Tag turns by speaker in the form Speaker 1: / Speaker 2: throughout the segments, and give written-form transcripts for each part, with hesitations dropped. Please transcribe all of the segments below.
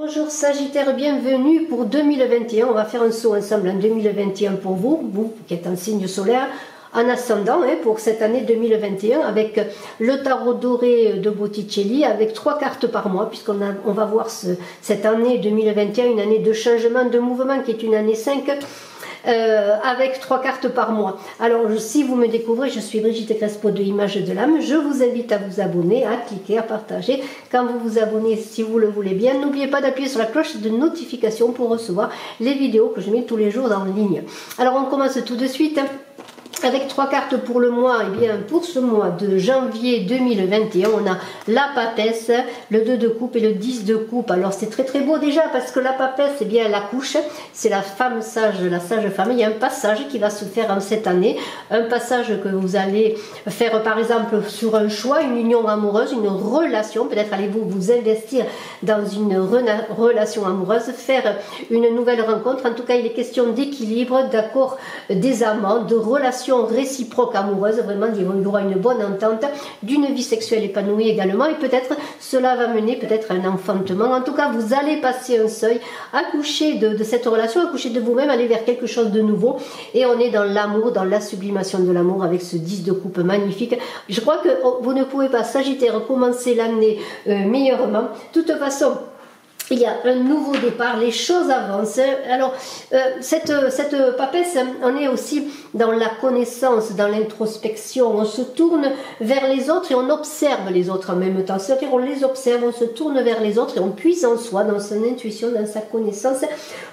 Speaker 1: Bonjour Sagittaire, bienvenue pour 2021. On va faire un saut ensemble en 2021 pour vous, vous qui êtes en signe solaire, en ascendant pour cette année 2021 avec le tarot doré de Botticelli avec 3 cartes par mois puisqu'on va voir cette année 2021, une année de changement, de mouvement qui est une année 5 avec 3 cartes par mois. Alors si vous me découvrez, je suis Brigitte Crespo de Image de l'âme. Je vous invite à vous abonner, à cliquer, à partager. Quand vous vous abonnez, si vous le voulez bien, n'oubliez pas d'appuyer sur la cloche de notification pour recevoir les vidéos que je mets tous les jours en ligne. Alors on commence tout de suite avec 3 cartes pour le mois. Et bien pour ce mois de janvier 2021, on a la papesse, le 2 de coupe et le 10 de coupe. Alors c'est très très beau déjà parce que la papesse, c'est bien la couche, c'est la femme sage, la sage femme. Il y a un passage qui va se faire en cette année, un passage que vous allez faire par exemple sur un choix, une union amoureuse, une relation. Peut-être allez-vous vous investir dans une relation amoureuse, faire une nouvelle rencontre. En tout cas, il est question d'équilibre, d'accord des amants, de relations réciproque amoureuse, vraiment il y aura une bonne entente, d'une vie sexuelle épanouie également, et peut-être cela va mener peut-être à un enfantement. En tout cas, vous allez passer un seuil, accoucher de cette relation, accoucher de vous-même, aller vers quelque chose de nouveau, et on est dans l'amour, dans la sublimation de l'amour avec ce 10 de coupe magnifique. Je crois que vous ne pouvez pas, Sagittaire, commencer l'année meilleurement. De toute façon, il y a un nouveau départ, les choses avancent. Alors, cette papesse, on est aussi dans la connaissance, dans l'introspection. On se tourne vers les autres et on observe les autres en même temps. C'est-à-dire, on les observe, on se tourne vers les autres et on puise en soi, dans son intuition, dans sa connaissance,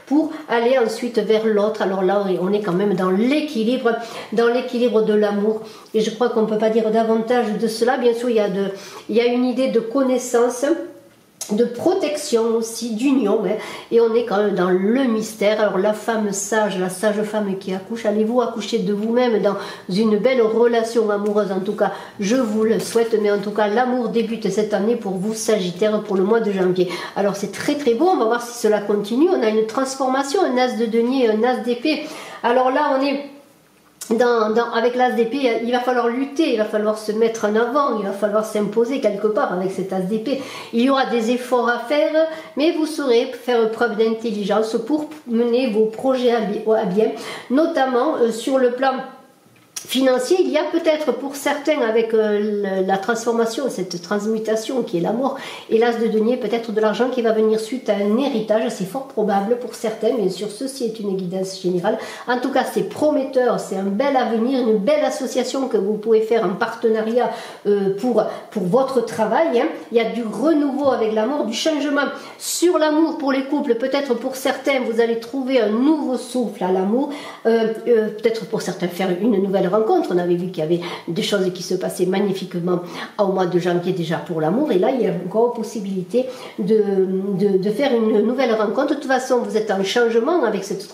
Speaker 1: pour aller ensuite vers l'autre. Alors là, on est quand même dans l'équilibre de l'amour. Et je crois qu'on ne peut pas dire davantage de cela. Bien sûr, il y a une idée de connaissance, de protection aussi, d'union, et on est quand même dans le mystère. Alors la femme sage, la sage femme qui accouche, allez-vous accoucher de vous-même dans une belle relation amoureuse? En tout cas, je vous le souhaite, mais en tout cas, l'amour débute cette année pour vous, Sagittaire, pour le mois de janvier. Alors c'est très très beau, on va voir si cela continue. On a une transformation, un as de denier, un as d'épée. Alors là, on est avec l'as d'épée, il va falloir lutter, il va falloir se mettre en avant, il va falloir s'imposer quelque part avec cet as d'épée. Il y aura des efforts à faire, mais vous saurez faire preuve d'intelligence pour mener vos projets à bien, notamment sur le plan financier. Il y a peut-être pour certains, avec la transformation, cette transmutation qui est l'amour et l'as de denier, peut-être de l'argent qui va venir suite à un héritage. C'est fort probable pour certains, bien sûr ceci est une guidance générale. En tout cas, c'est prometteur, c'est un bel avenir, une belle association que vous pouvez faire en partenariat pour votre travail. Il y a du renouveau avec l'amour, du changement sur l'amour pour les couples. Peut-être pour certains, vous allez trouver un nouveau souffle à l'amour. Peut-être pour certains faire une nouvelle rencontre. On avait vu qu'il y avait des choses qui se passaient magnifiquement au mois de janvier déjà pour l'amour, et là il y a encore possibilité de faire une nouvelle rencontre. De toute façon, vous êtes en changement avec cette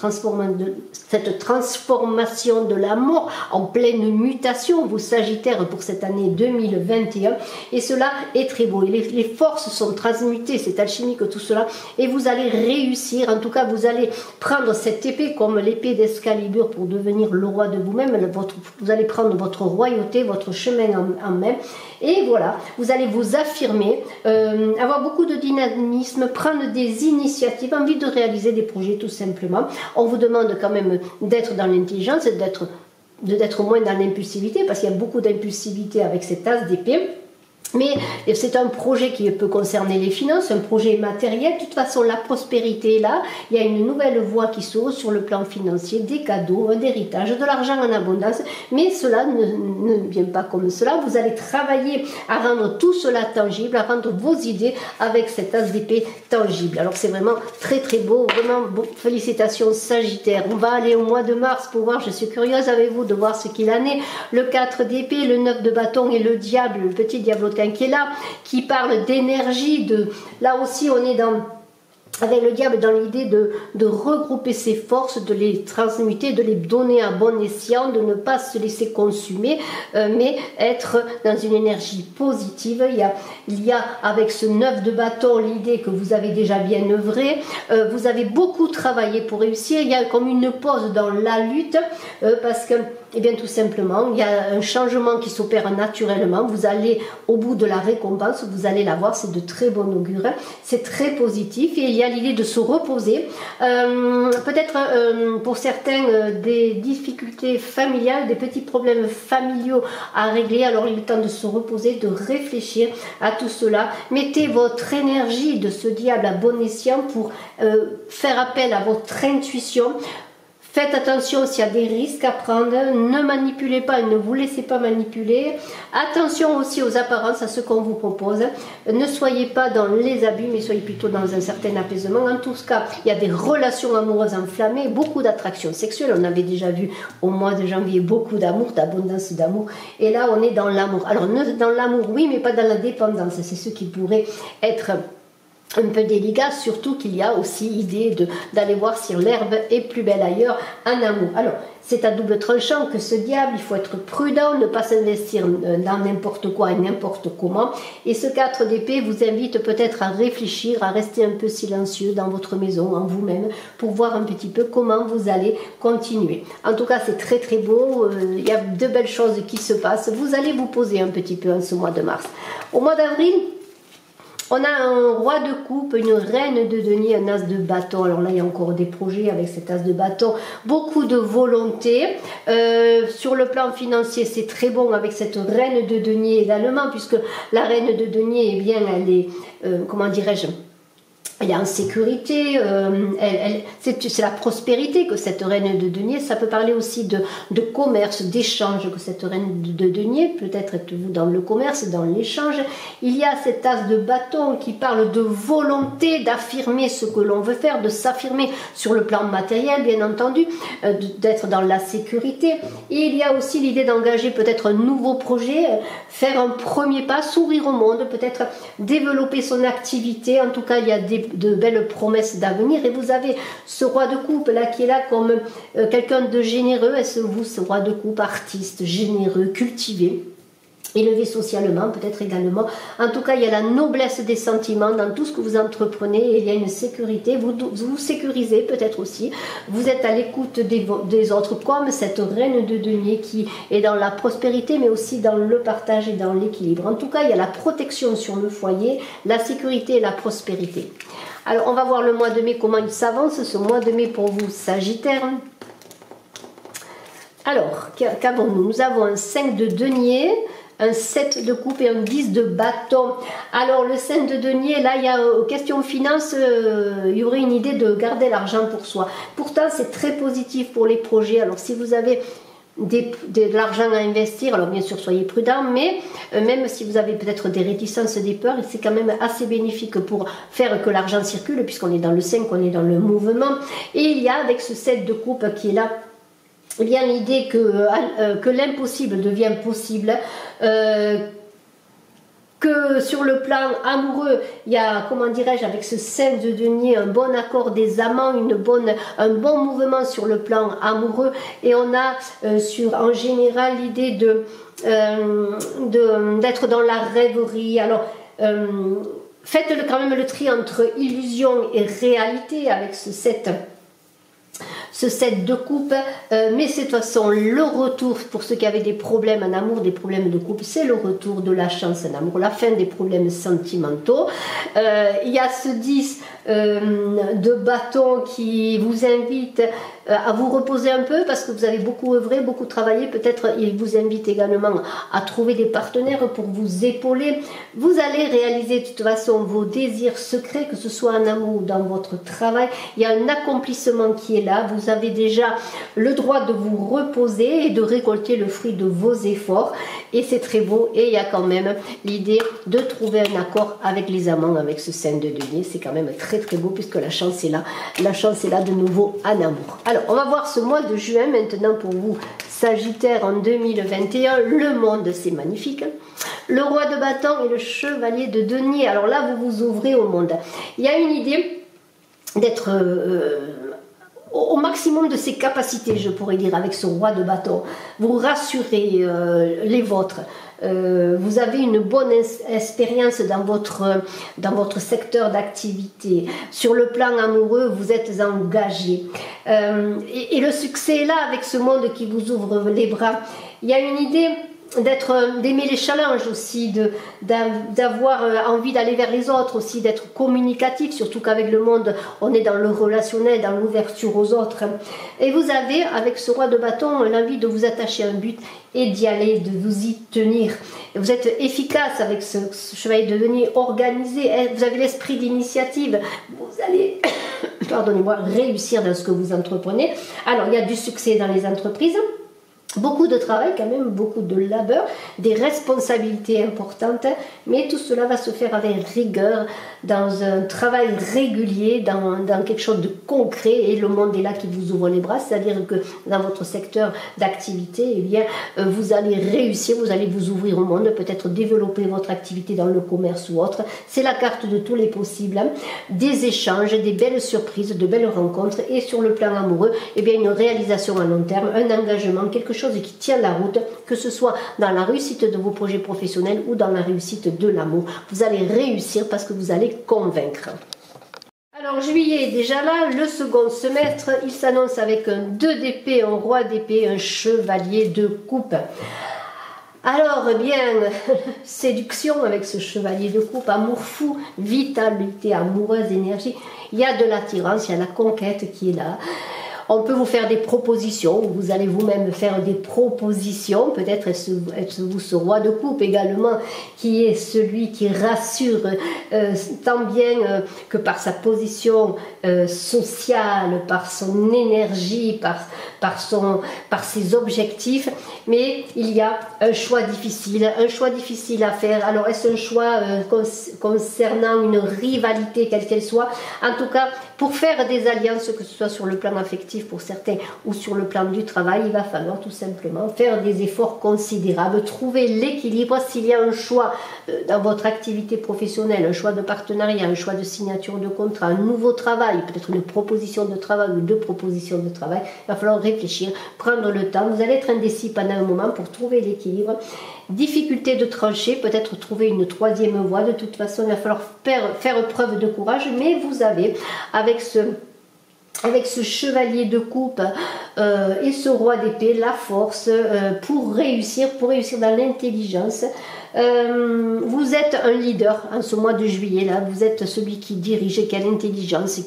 Speaker 1: transformation de l'amour, en pleine mutation, vous Sagittaires, pour cette année 2021, et cela est très beau. Et les forces sont transmutées, c'est alchimique tout cela, et vous allez réussir. En tout cas, vous allez prendre cette épée comme l'épée d'Excalibur pour devenir le roi de vous-même. Vous allez prendre votre royauté, votre chemin en main, et voilà, vous allez vous affirmer, avoir beaucoup de dynamisme, prendre des initiatives, envie de réaliser des projets tout simplement. On vous demande quand même d'être dans l'intelligence, d'être moins dans l'impulsivité, parce qu'il y a beaucoup d'impulsivité avec cet as d'épée. Mais c'est un projet qui peut concerner les finances, un projet matériel. De toute façon, la prospérité est là. Il y a une nouvelle voie qui s'ouvre sur le plan financier, des cadeaux, un héritage, de l'argent en abondance. Mais cela ne vient pas comme cela. Vous allez travailler à rendre tout cela tangible, à rendre vos idées avec cet as d'épée tangible. Alors c'est vraiment très très beau, vraiment bon. Félicitations Sagittaire. On va aller au mois de mars pour voir, je suis curieuse avec vous de voir ce qu'il en est. Le 4 d'épée, le 9 de bâton et le diable, le petit diablotin qui est là, qui parle d'énergie, là aussi on est avec le diable dans l'idée de regrouper ses forces, de les transmuter, de les donner à bon escient, de ne pas se laisser consumer, mais être dans une énergie positive. Il y a avec ce 9 de bâton l'idée que vous avez déjà bien œuvré, vous avez beaucoup travaillé pour réussir. Il y a comme une pause dans la lutte, parce que Eh bien tout simplement, il y a un changement qui s'opère naturellement, vous allez au bout de la récompense, vous allez la voir, c'est de très bon augure, c'est très positif et il y a l'idée de se reposer. Peut-être pour certains des difficultés familiales, des petits problèmes familiaux à régler, alors il est temps de se reposer, de réfléchir à tout cela. Mettez votre énergie de ce diable à bon escient pour faire appel à votre intuition. Faites attention s'il y a des risques à prendre, ne manipulez pas et ne vous laissez pas manipuler. Attention aussi aux apparences, à ce qu'on vous propose. Ne soyez pas dans les abus, mais soyez plutôt dans un certain apaisement. En tout cas, il y a des relations amoureuses enflammées, beaucoup d'attractions sexuelles. On avait déjà vu au mois de janvier beaucoup d'amour, d'abondance d'amour. Et là, on est dans l'amour. Alors, dans l'amour, oui, mais pas dans la dépendance. C'est ce qui pourrait être un peu délicat, surtout qu'il y a aussi idée d'aller voir si l'herbe est plus belle ailleurs en amour. Alors, c'est à double tranchant que ce diable, il faut être prudent, ne pas s'investir dans n'importe quoi et n'importe comment. Et ce 4 d'épée vous invite peut-être à réfléchir, à rester un peu silencieux dans votre maison, en vous-même, pour voir un petit peu comment vous allez continuer. En tout cas, c'est très très beau, il y a de belles choses qui se passent. Vous allez vous poser un petit peu en ce mois de mars. Au mois d'avril, on a un roi de coupe, une reine de denier, un as de bâton. Alors là, il y a encore des projets avec cet as de bâton. Beaucoup de volonté. Sur le plan financier, c'est très bon avec cette reine de denier également, puisque la reine de denier, eh bien, elle est, comment dirais-je, elle est en sécurité, c'est la prospérité que cette reine de denier, ça peut parler aussi de commerce, d'échange, que cette reine de denier, peut-être êtes-vous dans le commerce, dans l'échange. Il y a cet as de bâton qui parle de volonté d'affirmer ce que l'on veut faire, de s'affirmer sur le plan matériel, bien entendu, d'être dans la sécurité. Et il y a aussi l'idée d'engager peut-être un nouveau projet, faire un premier pas, s'ouvrir au monde, peut-être développer son activité. En tout cas, il y a de belles promesses d'avenir et vous avez ce roi de coupe là qui est là comme quelqu'un de généreux. Est-ce vous, ce roi de coupe, artiste, généreux, cultivé, élevé socialement peut-être également. En tout cas, il y a la noblesse des sentiments dans tout ce que vous entreprenez et il y a une sécurité. Vous vous sécurisez peut-être aussi. Vous êtes à l'écoute des autres, comme cette reine de denier qui est dans la prospérité, mais aussi dans le partage et dans l'équilibre. En tout cas, il y a la protection sur le foyer, la sécurité et la prospérité. Alors, on va voir le mois de mai, comment il s'avance, ce mois de mai pour vous, Sagittaire. Alors, qu'avons-nous? Nous avons un 5 de denier, un 7 de coupe et un 10 de bâton. Alors le 5 de denier, là il y a question finance, il y aurait une idée de garder l'argent pour soi. Pourtant c'est très positif pour les projets. Alors si vous avez de l'argent à investir, alors bien sûr soyez prudent, mais même si vous avez peut-être des réticences, des peurs, c'est quand même assez bénéfique pour faire que l'argent circule, puisqu'on est dans le 5, on est dans le mouvement. Et il y a avec ce 7 de coupe qui est là, eh bien l'idée que l'impossible devient possible, que sur le plan amoureux, il y a, comment dirais-je, avec ce 5 de denier, un bon accord des amants, un bon mouvement sur le plan amoureux, et on a en général l'idée d'être dans la rêverie. Alors, faites quand même le tri entre illusion et réalité avec ce 7 de coupe, mais c'est de toute façon le retour pour ceux qui avaient des problèmes en amour, des problèmes de couple, c'est le retour de la chance en amour, la fin des problèmes sentimentaux. Il y a ce 10 de bâton qui vous invite à vous reposer un peu parce que vous avez beaucoup œuvré, beaucoup travaillé. Peut-être il vous invite également à trouver des partenaires pour vous épauler. Vous allez réaliser de toute façon vos désirs secrets, que ce soit en amour ou dans votre travail. Il y a un accomplissement qui est là. Vous avez déjà le droit de vous reposer et de récolter le fruit de vos efforts. Et c'est très beau. Et il y a quand même l'idée de trouver un accord avec les amants, avec ce 5 de denier. C'est quand même très très beau puisque la chance est là. La chance est là de nouveau en amour. Alors, on va voir ce mois de juin maintenant pour vous, Sagittaire, en 2021. Le monde, c'est magnifique. Le roi de bâton et le chevalier de denier. Alors là, vous vous ouvrez au monde. Il y a une idée d'être au maximum de ses capacités, je pourrais dire, avec ce roi de bâton. Vous rassurez les vôtres. Vous avez une bonne expérience dans votre secteur d'activité. Sur le plan amoureux, vous êtes engagé. Et le succès est là avec ce monde qui vous ouvre les bras. Il y a une idée d'aimer les challenges aussi, d'avoir envie d'aller vers les autres aussi, d'être communicatif, surtout qu'avec le monde, on est dans le relationnel, dans l'ouverture aux autres. Et vous avez, avec ce roi de bâton, l'envie de vous attacher à un but et d'y aller, de vous y tenir. Et vous êtes efficace avec ce chevalier de denier, organisé, vous avez l'esprit d'initiative, vous allez, pardonnez-moi, réussir dans ce que vous entreprenez. Alors, il y a du succès dans les entreprises. Beaucoup de travail quand même, beaucoup de labeur, des responsabilités importantes, mais tout cela va se faire avec rigueur, dans un travail régulier, dans quelque chose de concret, et le monde est là qui vous ouvre les bras, c'est-à-dire que dans votre secteur d'activité, eh bien, vous allez réussir, vous allez vous ouvrir au monde, peut-être développer votre activité dans le commerce ou autre. C'est la carte de tous les possibles, hein. Des échanges, des belles surprises, de belles rencontres, et sur le plan amoureux, eh bien, une réalisation à long terme, un engagement, quelque chose qui tient la route, que ce soit dans la réussite de vos projets professionnels ou dans la réussite de l'amour. Vous allez réussir parce que vous allez convaincre. Alors juillet est déjà là, le second semestre, il s'annonce avec un 2 d'épée, un roi d'épée, un chevalier de coupe. Alors, eh bien, séduction avec ce chevalier de coupe, amour fou, vitalité amoureuse, énergie. Il y a de l'attirance, il y a la conquête qui est là. On peut vous faire des propositions, vous allez vous-même faire des propositions, peut-être êtes-vous ce roi de coupe également, qui est celui qui rassure tant bien que par sa position sociale, par son énergie, par ses objectifs, mais il y a un choix difficile à faire. Alors est-ce un choix concernant une rivalité quelle qu'elle soit? En tout cas, pour faire des alliances, que ce soit sur le plan affectif pour certains ou sur le plan du travail, il va falloir tout simplement faire des efforts considérables, trouver l'équilibre. S'il y a un choix dans votre activité professionnelle, un choix de partenariat, un choix de signature de contrat, un nouveau travail, peut-être une proposition de travail ou deux propositions de travail, il va falloir réfléchir, prendre le temps. Vous allez être indécis pendant un moment pour trouver l'équilibre. Difficulté de trancher, peut-être trouver une troisième voie. De toute façon, il va falloir faire preuve de courage, mais vous avez, avec ce chevalier de coupe et ce roi d'épée, la force pour réussir dans l'intelligence. Vous êtes un leader en ce mois de juillet là, vous êtes celui qui dirige, qui a l'intelligence,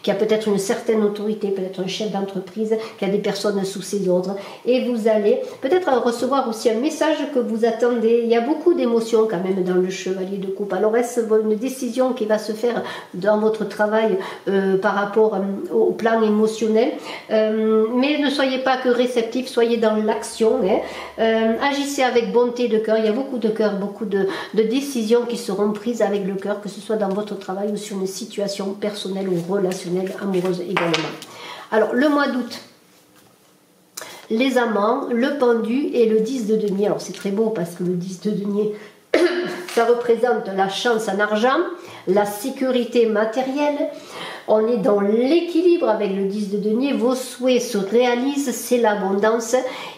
Speaker 1: qui a peut-être une certaine autorité, peut-être un chef d'entreprise, qui a des personnes sous ses ordres, et vous allez peut-être recevoir aussi un message que vous attendez. Il y a beaucoup d'émotions quand même dans le chevalier de coupe. Alors est-ce une décision qui va se faire dans votre travail par rapport au plan émotionnel, mais ne soyez pas que réceptif, soyez dans l'action, hein. Agissez avec bonté de cœur. Il y a beaucoup de cœur, beaucoup de décisions qui seront prises avec le cœur, que ce soit dans votre travail ou sur une situation personnelle ou relationnelle, amoureuse également. Alors, le mois d'août, les amants, le pendu et le 10 de denier. Alors, c'est très beau parce que le 10 de denier, ça représente la chance en argent, la sécurité matérielle. On est dans l'équilibre avec le 10 de denier, vos souhaits se réalisent, c'est l'abondance,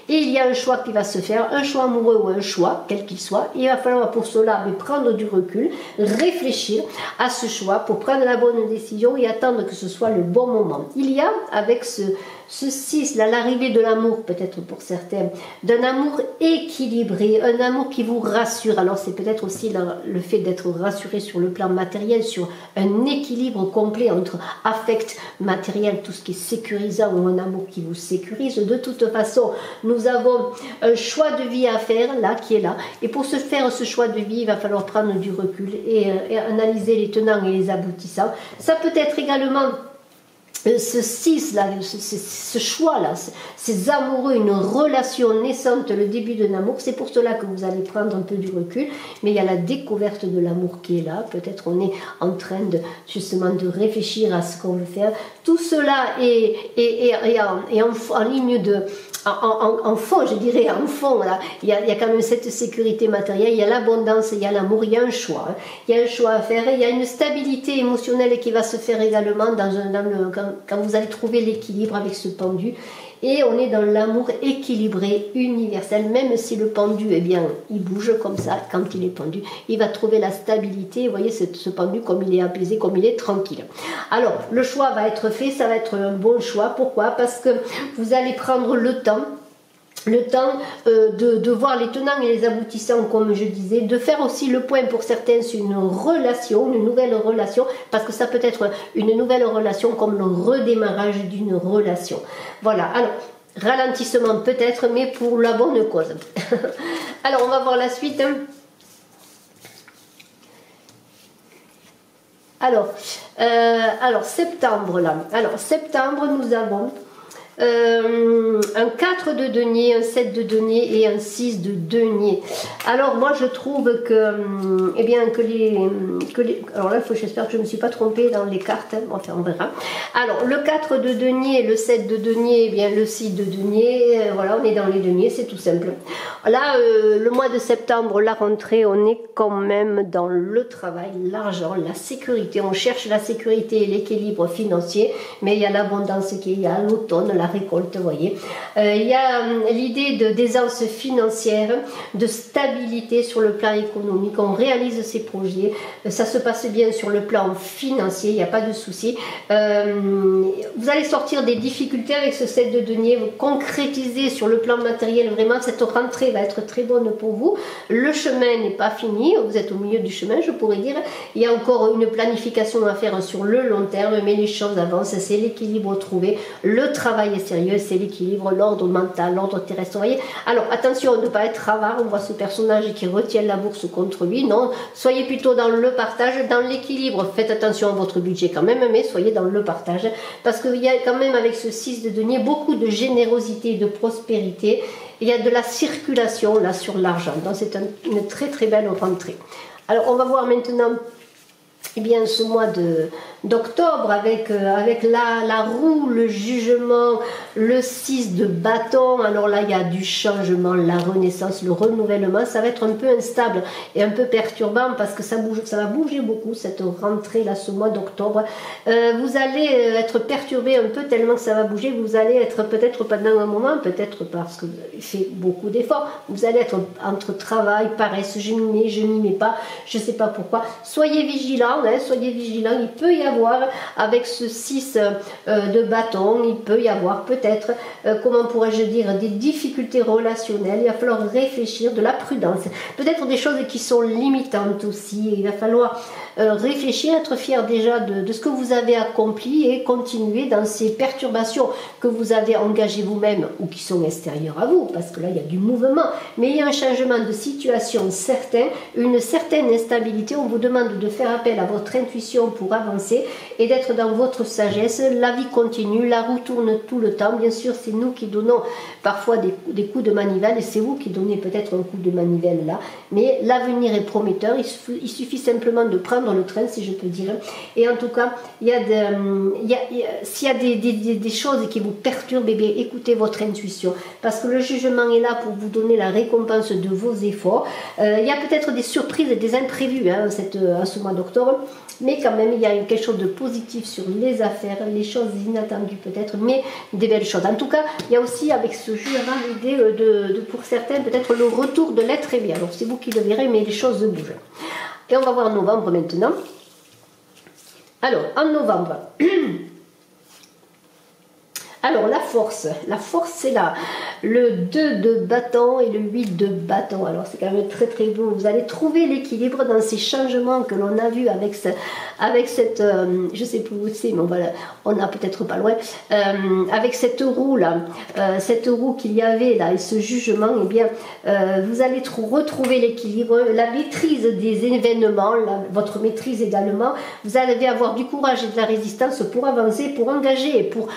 Speaker 1: et il y a un choix qui va se faire, un choix amoureux ou un choix, quel qu'il soit. Il va falloir pour cela prendre du recul, réfléchir à ce choix pour prendre la bonne décision et attendre que ce soit le bon moment. Il y a avec ce 6, là, l'arrivée de l'amour, peut-être pour certains, d'un amour équilibré, un amour qui vous rassure. Alors c'est peut-être aussi le fait d'être rassuré sur le plan matériel, sur un équilibre complet entre affect, matériel, tout ce qui est sécurisant, ou un amour qui vous sécurise. De toute façon, nous avons un choix de vie à faire, là, qui est là. Et pour se faire ce choix de vie, il va falloir prendre du recul et analyser les tenants et les aboutissants. Ça peut être également ce 6 là, ce choix là, ces amoureux, une relation naissante, le début d'un amour. C'est pour cela que vous allez prendre un peu du recul, mais il y a la découverte de l'amour qui est là. Peut-être on est en train justement de réfléchir à ce qu'on veut faire. Tout cela est en ligne en fond, je dirais, en fond, là, il y a quand même cette sécurité matérielle, il y a l'abondance, il y a l'amour, il y a un choix. Hein. Il y a un choix à faire, il y a une stabilité émotionnelle qui va se faire également quand vous allez trouver l'équilibre avec ce pendu. Et on est dans l'amour équilibré, universel, même si le pendu, eh bien, il bouge comme ça quand il est pendu. Il va trouver la stabilité, vous voyez, ce pendu, comme il est apaisé, comme il est tranquille. Alors, le choix va être fait, ça va être un bon choix. Pourquoi? Parce que vous allez prendre le temps de voir les tenants et les aboutissants, comme je disais, de faire aussi le point pour certains sur une relation, une nouvelle relation, parce que ça peut être une nouvelle relation comme le redémarrage d'une relation. Voilà, alors, ralentissement peut-être, mais pour la bonne cause. Alors, on va voir la suite. Alors, septembre, là. Alors, septembre, nous avons... un 4 de denier, un 7 de denier et un 6 de denier. Alors moi je trouve que, eh bien, alors là j'espère que je ne me suis pas trompée dans les cartes, hein, enfin on verra. Alors le 4 de denier, le 7 de denier, eh bien le 6 de denier, voilà, on est dans les deniers, c'est tout simple. Là, le mois de septembre, la rentrée, on est quand même dans le travail, l'argent, la sécurité, on cherche la sécurité et l'équilibre financier, mais il y a l'abondance il y a l'automne, la récolte, vous voyez. Il y a l'idée d'aisance financière, de stabilité sur le plan économique, on réalise ses projets, ça se passe bien sur le plan financier, il n'y a pas de souci. Vous allez sortir des difficultés avec ce 7 de denier, vous concrétisez sur le plan matériel, vraiment cette rentrée va être très bonne pour vous. Le chemin n'est pas fini, vous êtes au milieu du chemin, je pourrais dire. Il y a encore une planification à faire sur le long terme, mais les choses avancent, c'est l'équilibre trouvé, le travail est sérieux, c'est l'équilibre, l'ordre mental, l'ordre terrestre, vous voyez. Alors attention de ne pas être avare, on voit ce personnage qui retient la bourse contre lui, non, soyez plutôt dans le partage, dans l'équilibre, faites attention à votre budget quand même, mais soyez dans le partage, parce qu'il y a quand même avec ce 6 de denier beaucoup de générosité, de prospérité. Il y a de la circulation là sur l'argent, donc c'est une très très belle rentrée. Alors on va voir maintenant eh bien, ce mois d'octobre avec la roue, le jugement, le 6 de bâton. Alors là il y a du changement, la renaissance, le renouvellement, ça va être un peu instable et un peu perturbant parce que ça va bouger beaucoup cette rentrée là, ce mois d'octobre. Vous allez être perturbé un peu tellement que ça va bouger, vous allez être peut-être pendant un moment, peut-être parce que vous avez fait beaucoup d'efforts, vous allez être entre travail, paresse, je m'y mets pas, je sais pas pourquoi. Soyez vigilants, hein, soyez vigilants, il peut y avoir avec ce 6 de bâton, il peut y avoir peut-être, comment pourrais-je dire, des difficultés relationnelles, il va falloir réfléchir, de la prudence, peut-être des choses qui sont limitantes aussi, il va falloir réfléchir, être fier déjà de ce que vous avez accompli et continuer dans ces perturbations que vous avez engagées vous-même ou qui sont extérieures à vous, parce que là il y a du mouvement, mais il y a un changement de situation certain, une certaine instabilité, on vous demande de faire appel à votre intuition pour avancer et d'être dans votre sagesse. La vie continue, la roue tourne tout le temps, bien sûr c'est nous qui donnons parfois des coups de manivelle et c'est vous qui donnez peut-être un coup de manivelle là, mais l'avenir est prometteur, il suffit simplement de prendre le train si je peux dire, et en tout cas s'il y a des choses qui vous perturbent, eh bien, écoutez votre intuition, parce que le jugement est là pour vous donner la récompense de vos efforts. Il y a peut-être des surprises et des imprévus hein, à ce mois d'octobre, mais quand même il y a quelque chose de positif sur les affaires, les choses inattendues peut-être, mais des belles choses. En tout cas, il y a aussi avec ce jugement l'idée pour certains peut-être le retour de l'être aimé. Alors c'est vous qui le verrez, mais les choses bougent. Et on va voir novembre maintenant. Alors, en novembre, alors la force c'est là, le 2 de bâton et le 8 de bâton, alors c'est quand même très très beau, vous allez trouver l'équilibre dans ces changements que l'on a vu avec cette, je sais plus où c'est, mais on n'a peut-être pas loin, avec cette roue là, cette roue qu'il y avait là et ce jugement, eh bien vous allez retrouver l'équilibre, la maîtrise des événements, votre maîtrise également, vous allez avoir du courage et de la résistance pour avancer, pour engager, pour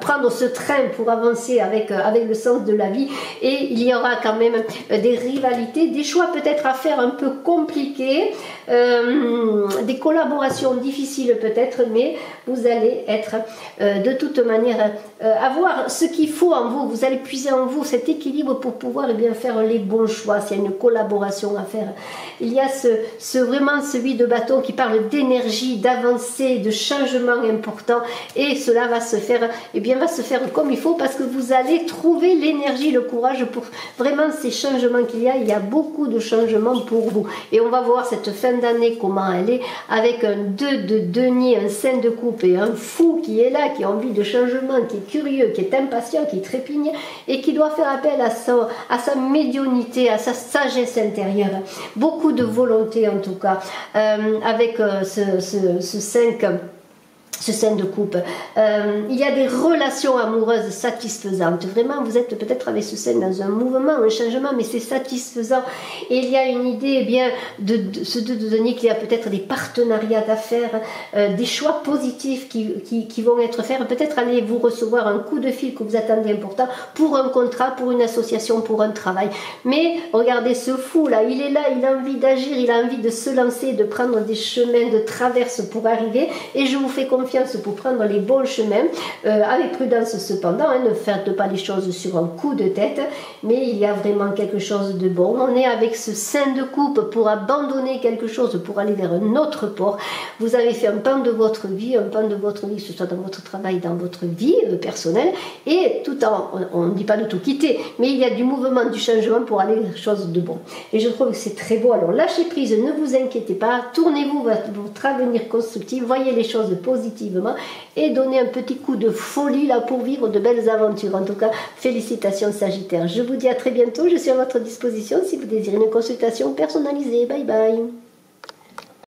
Speaker 1: prendre prendre ce train pour avancer avec le sens de la vie, et il y aura quand même des rivalités, des choix peut-être à faire un peu compliqués, des collaborations difficiles peut-être, mais vous allez être de toute manière avoir ce qu'il faut en vous. Vous allez puiser en vous cet équilibre pour pouvoir faire les bons choix. S'il y a une collaboration à faire, il y a vraiment celui de bâton qui parle d'énergie, d'avancée, de changement important, et cela va se faire va se faire comme il faut, parce que vous allez trouver l'énergie, le courage pour vraiment ces changements qu'il y a. Il y a beaucoup de changements pour vous, et on va voir cette fin d'année comment elle est, avec un 2 de denier, un 5 de coupe et un fou qui est là, qui a envie de changement, qui est curieux, qui est impatient, qui trépigne et qui doit faire appel à sa médiumnité, à sa sagesse intérieure. Beaucoup de volonté en tout cas, avec ce 5 de coupe. Il y a des relations amoureuses satisfaisantes. Vraiment, vous êtes peut-être avec ce 5 dans un mouvement, un changement, mais c'est satisfaisant. Et il y a une idée de ce 2 de denier, qu'il y a peut-être des partenariats d'affaires, des choix positifs qui vont être faits. Peut-être allez-vous recevoir un coup de fil que vous attendez important pour un contrat, pour une association, pour un travail. Mais regardez ce fou là, il est là, il a envie d'agir, il a envie de se lancer, de prendre des chemins de traverse pour arriver, et je vous fais confiance pour prendre les bons chemins, avec prudence cependant, ne faites pas les choses sur un coup de tête, mais il y a vraiment quelque chose de bon. On est avec ce 5 de coupe pour abandonner quelque chose, pour aller vers un autre port. Vous avez fait un pan de votre vie, que ce soit dans votre travail, dans votre vie personnelle, et tout on ne dit pas de tout quitter, mais il y a du mouvement, du changement pour aller vers quelque chose de bon. Et je trouve que c'est très beau. Alors lâchez prise, ne vous inquiétez pas, tournez-vous votre avenir constructif, voyez les choses positives, et donner un petit coup de folie là pour vivre de belles aventures. En tout cas, félicitations Sagittaire. Je vous dis à très bientôt. Je suis à votre disposition si vous désirez une consultation personnalisée. Bye bye.